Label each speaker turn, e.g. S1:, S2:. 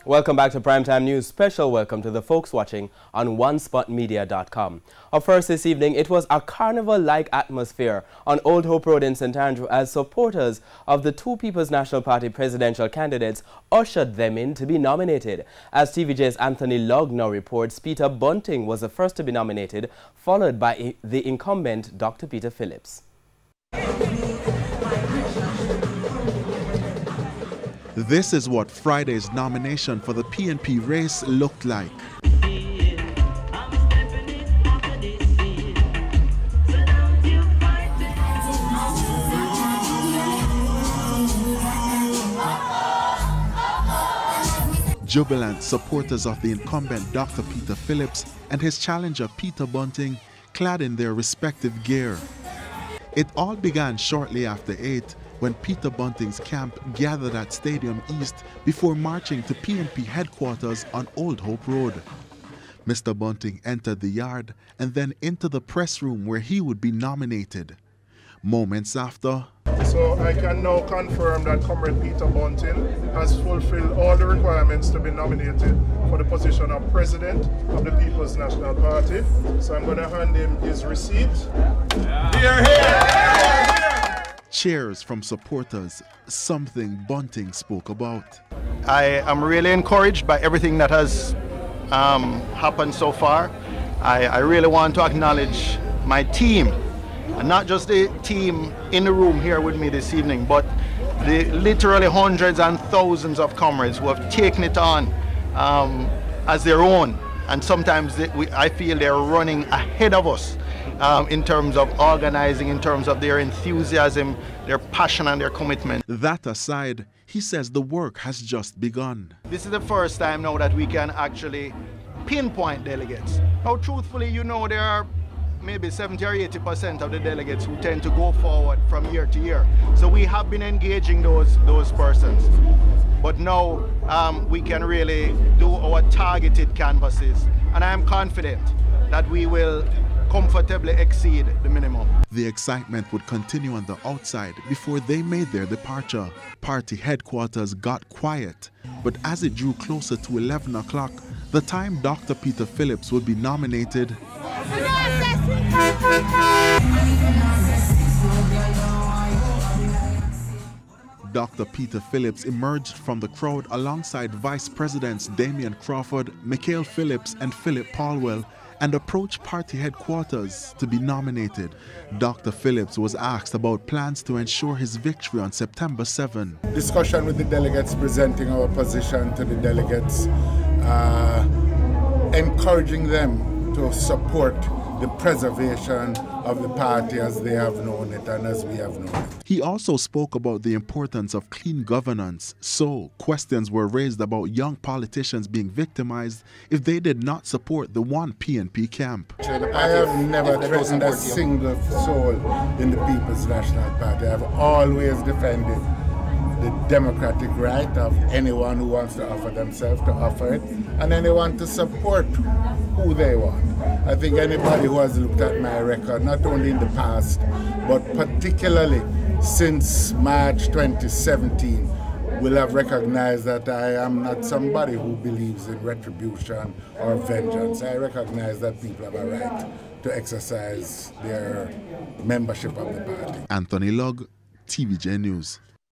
S1: Welcome back to Primetime News. Special welcome to the folks watching on OneSpotMedia.com. Up first this evening, it was a carnival-like atmosphere on Old Hope Road in St. Andrew as supporters of the two People's National Party presidential candidates ushered them in to be nominated. As TVJ's Anthony Logg now reports, Peter Bunting was the first to be nominated, followed by the incumbent Dr. Peter Phillips.
S2: This is what Friday's nomination for the PNP race looked like. Jubilant supporters of the incumbent Dr. Peter Phillips and his challenger Peter Bunting clad in their respective gear. It all began shortly after 8 when Peter Bunting's camp gathered at Stadium East before marching to PNP headquarters on Old Hope Road. Mr. Bunting entered the yard and then into the press room where he would be nominated. Moments after,
S3: so I can now confirm that Comrade Peter Bunting has fulfilled all the requirements to be nominated for the position of President of the People's National Party. So I'm going to hand him his receipt. Here.
S2: Cheers from supporters, something Bunting spoke about.
S4: I am really encouraged by everything that has happened so far. I really want to acknowledge my team, and not just the team in the room here with me this evening, but the literally hundreds and thousands of comrades who have taken it on as their own. And sometimes I feel they're running ahead of us in terms of organizing, in terms of their enthusiasm, their passion and their commitment.
S2: That aside, he says the work has just begun.
S4: This is the first time now that we can actually pinpoint delegates. Now truthfully, you know, there are maybe 70 or 80% of the delegates who tend to go forward from year to year. So we have been engaging those persons. But now we can really do our targeted canvasses. And I am confident that we will comfortably exceed the minimum.
S2: The excitement would continue on the outside before they made their departure. Party headquarters got quiet, but as it drew closer to 11 o'clock, the time Dr. Peter Phillips would be nominated, Dr. Peter Phillips emerged from the crowd alongside Vice Presidents Damian Crawford, Mikhail Phillips and Philip Paulwell, and approached party headquarters to be nominated. Dr. Phillips was asked about plans to ensure his victory on September 7.
S3: Discussion with the delegates, presenting our position to the delegates, encouraging them to support the preservation of the party as they have known it and as we have known it.
S2: He also spoke about the importance of clean governance, so questions were raised about young politicians being victimized if they did not support the one PNP camp.
S3: I have never threatened a single soul in the People's National Party. I have always defended the democratic right of anyone who wants to offer themselves to offer it, and anyone to support who they want. I think anybody who has looked at my record, not only in the past, but particularly since March 2017, will have recognized that I am not somebody who believes in retribution or vengeance. I recognize that people have a right to exercise their membership of the party.
S2: Anthony Logg, TVJ News.